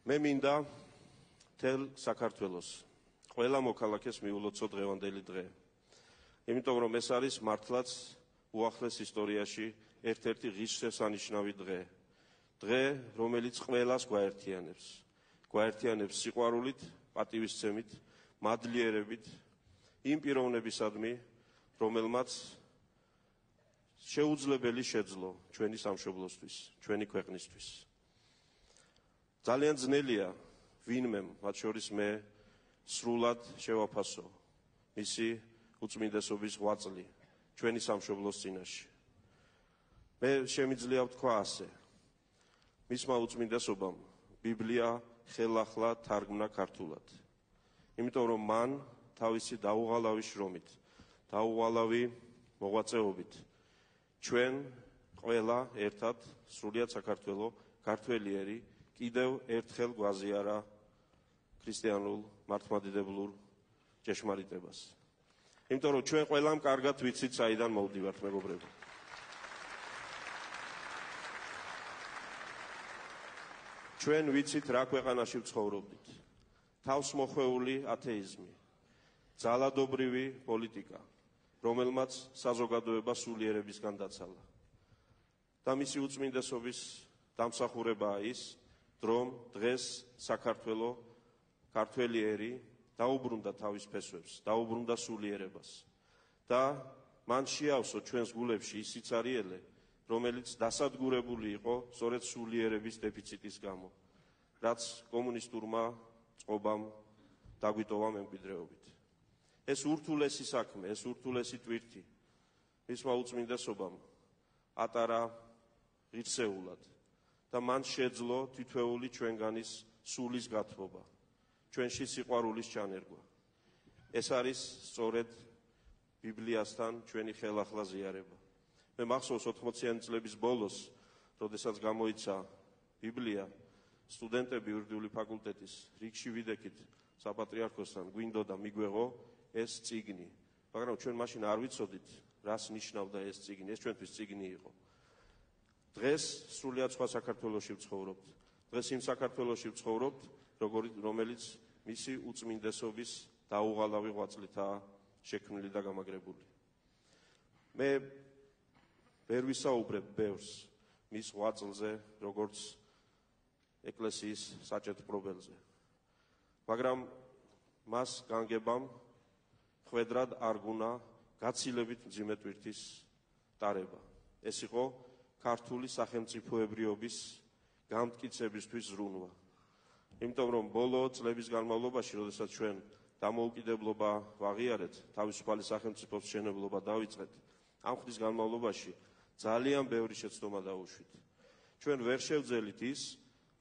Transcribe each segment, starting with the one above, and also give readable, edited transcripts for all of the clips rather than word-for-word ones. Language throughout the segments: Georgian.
მე მინდა თელ საქართველოს ყველა მოქალაქეს მიულოცო დღევანდელი დღე. იმიტომ რომ ეს არის მართლაც უახლეს ისტორიაში ერთ-ერთი ღირსშესანიშნავი დღე. დღე, რომელიც ყველას გვაერთიანებს. გვაერთიანებს სიყვარულით, პატივისცემით, მადლიერებით იმ პიროვნებისადმი, რომელმაც შეუძლებელი შეძლო ჩვენი სამშობლოსთვის, ჩვენი ქვეყნისთვის. ძალიან ძნელია ვინმემ, მათ შორის მე, სრულად შევაფასო მისი უწმინდესობის ღვაწლი ჩვენი სამშობლოს წინაშე. მე შემიძლია ვთქვა ასე: მისმა უწმინდესობამ ბიბლია ხელახლა თარგმნა ქართულად. იმიტომ რომ მან თავისი დაუღალავი შრომით, დაუღალავი მოღვაწეობით ჩვენ ყველა ერთად სრულიად საქართველო ქართველიერი კიდევ ერთხელ გვაზიარა ქრისტიანულ მართლმადიდებლურ ჭეშმარიტებას. იმიტომ რომ ჩვენ ყველამ კარგად ვიცით საიდან მოვდივართ, მეგობრებო. ჩვენ ვიცით რა ქვეყანაში ვცხოვრობდით. თავს მოხვეული ათეიზმი, ძალადობრივი პოლიტიკა, რომელმაც საზოგადოება სულიერებისგან დაცალა. და მისი უწმინდესობის დამსახურებაა ის, რომ დღეს საქართველო ქართველიერი დაუბრუნდა თავის ფესვებს, დაუბრუნდა სულიერებას და მან შეავსო ჩვენს გულებში ის სიცარიელე, რომელიც დასადგურებული იყო სწორედ სულიერების დეფიციტის გამო, რაც კომუნისტურმა წყობამ დაგვიტოვა მემკვიდრეობით. ეს ურთულესი საქმე, ეს ურთულესი ტვირთი მისმა უწმინდესობამ ატარა ღირსეულად და მან შეძლო თითოეული ჩვენგანის სულის გათბობა, ჩვენში სიყვარულის ჩანერგვა. ეს არის სწორედ ბიბლიასთან ჩვენი ხელახლა ზიარება. მე მახსოვს 80-იანი წლების ბოლოს, როდესაც გამოიცა ბიბლია, სტუდენტები იურიდიული ფაკულტეტის რიგში ვიდექით საპატრიარქოსთან, გვინდოდა მიგვეღო ეს წიგნი. მაგრამ ჩვენ მაშინ არ ვიცოდით, რას ნიშნავდა ეს წიგნი. ეს ჩვენთვის წიგნი იყო. დღეს სრულიად სხვა საქართველოში ვცხოვრობთ. დღეს იმ საქართველოში ვცხოვრობთ, რომელიც მისი უწმინდესობის დაუღალავი ღვაწლითაა შექმნილი და გამაგრებული. მე ვერ ვისაუბრებ ბევრს მის ღვაწლზე, როგორც ეკლესიის საჭეთპრობელზე. მაგრამ მას განგებამ ხვედრად არ გუნა გაცილებით მძიმე ტვირთის ტარება. ეს იყო ქართული სახელმწიფოებრიობის გამტკიცებისთვის ზრუნვა. იმიტომ რომ ბოლო წლების განმავლობაში, როდესაც ჩვენ დამოუკიდებლობა ვაღიარეთ, თავისუფალი სახელმწიფოს მშენებლობა დავიწყეთ, ამ ხნის განმავლობაში ძალიან ბევრი შეცდომა დაუშვით. ჩვენ ვერ შევძელით ის,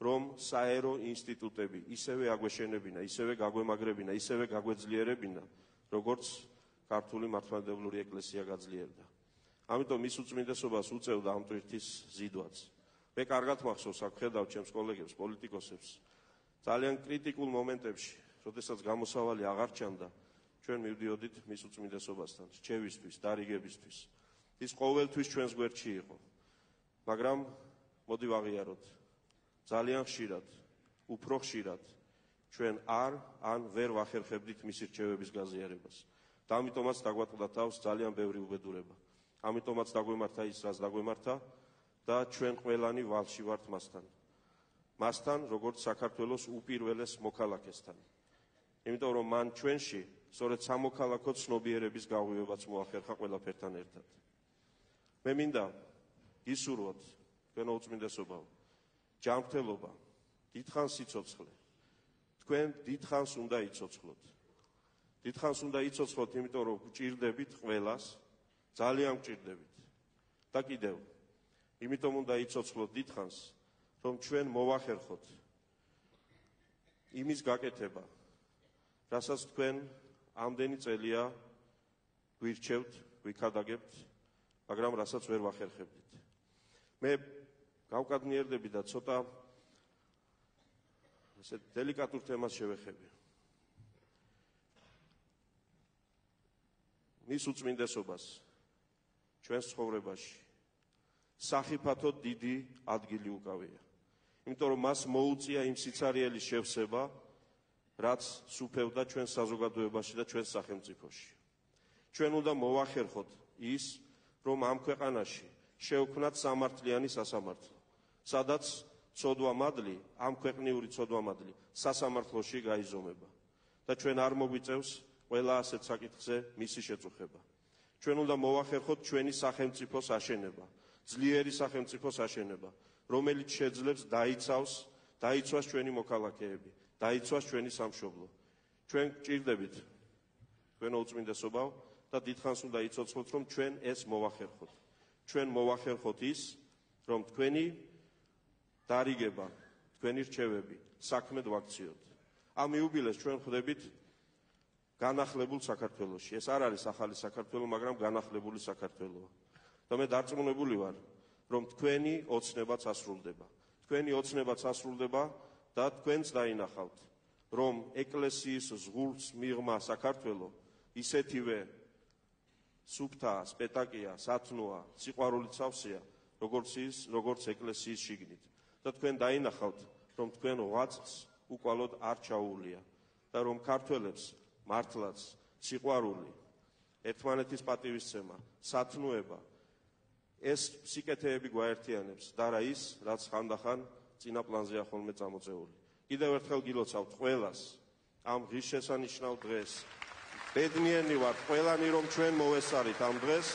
რომ საერო ინსტიტუტები ისევე აგვეშენებინა, ისევე გაგვემაგრებინა, ისევე გაგვეძლიერებინა, როგორც ქართული მართლმადიდებლური ეკლესია გაძლიერდა. ამიტომ ის უწმინდესობას უწევდა ამ ტვირთის ზიდვაც. მე კარგად მახსოვს, აქ ხედავ ჩემს კოლეგებს, პოლიტიკოსებს, ძალიან კრიტიკულ მომენტებში, როდესაც გამოსავალი აღარ ჩანდა, ჩვენ მივდიოდით მის უწმინდესობასთან, რჩევისთვის, დარიგებისთვის. ის ყოველთვის ჩვენს გვერდში იყო. მაგრამ მოდი ვაღიაროთ, ძალიან ხშირად, უფრო ხშირად ჩვენ ან ვერ ვახერხებდით მისი რჩევების გაზიარებას. და ამიტომაც დაგვატყდა თავს ძალიან ბევრი უბედურება. ამიტომაც დაგვემართა ის, რაც დაგვემართა და ჩვენ ყველანი ვალში ვართ მასთან. მასთან, როგორც საქართველოს უპირველეს მოქალაქესთან. იმიტომ რომ მან ჩვენში სწორედ სამოქალაქო ცნობიერების გაღვივებაც მოახერხა ყველაფერთან ერთად. მე მინდა გისურვოთ, თქვენო უწმინდესობაო, ჯანმრთელობა, დიდხანს სიცოცხლე. თქვენ დიდხანს უნდა იცოცხლოთ. დიდხანს უნდა იცოცხლოთ, იმიტომ რომ გჭირდებით ყველას, ძალიან გჭირდებით. და კიდევ, იმიტომ უნდა იცოცხლოთ დიდხანს, რომ ჩვენ მოვახერხოთ იმის გაკეთება, რასაც თქვენ ამდენი წელია გვირჩევთ, გვიქადაგებთ, მაგრამ რასაც ვერ ვახერხებდით. მე გავკადნიერდები და ცოტა ესე დელიკატურ თემას შევეხები. მის უწმინდესობას ჩვენს ცხოვრებაში სახიფათო დიდი ადგილი უკავია. იმიტომ რომ მას მოუწია იმ სიცარიელის შევსება, რაც სუფევდა ჩვენ საზოგადოებაში და ჩვენ სახელმწიფოში. ჩვენ უნდა მოვახერხოთ ის, რომ ამ ქვეყანაში შევქმნათ სამართლიანი სასამართლო, სადაც ცოდვა-მადლი, ამ ქვეყნიური ცოდვა-მადლი სასამართლოში გაიზომება და ჩვენ არ მოგვიწევს ყველა ასეთ საკითხზე მისი შეწუხება. ჩვენ უნდა მოვახერხოთ ჩვენი სახელმწიფოს აშენება, ძლიერი სახელმწიფოს აშენება, რომელიც შეძლებს დაიცვას ჩვენი მოქალაქეები, დაიცვას ჩვენი სამშობლო. ჩვენ გჭირდებით თქვენო უწმინდესობავ და დიდხანს უნდა იცოცხლოთ, რომ ჩვენ ეს მოვახერხოთ. ჩვენ მოვახერხოთ ის, რომ თქვენი დარიგება, თქვენი რჩევები საქმედ ვაქციოთ. ამ იუბილეს ჩვენ ხვდებით განახლებულ საქართველოში. ეს არ არის ახალი საქართველო, მაგრამ განახლებული საქართველოა. და მე დარწმუნებული ვარ, რომ თქვენი ოცნებაც ასრულდება. თქვენი ოცნებაც ასრულდება და თქვენც დაინახავთ, რომ ეკლესიის ზღურს მიღმა საქართველო ისეთივე სუფთა, სპეტაკია, სათნოა, სიყვარულით სავსეა, როგორც ეკლესიის შიგნით. და თქვენ დაინახავთ, რომ თქვენ ღვაწლს უკვალოდ არ ჩაუვლია და რომ ქართველებს მართლაც სიყვარული, ერთმანეთის პატივისცემა, სათნოება ეს სიკეთეები გვაერთიანებს და რა ის, რაც ხანდახან წინა პლანზეა ხოლმე წამოწეული. კიდევ ერთხელ გილოცავთ ყველას ამ ღირსშესანიშნავ დღეს. ბედნიერი ვართ ყველანი, რომ ჩვენ მოვესწარით ამ დღეს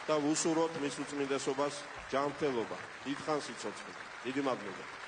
და ვუსურვოთ მის უწმინდესობას ჯანმრთელობა. დიდხანს იცოცხლეთ. დიდი მადლობა.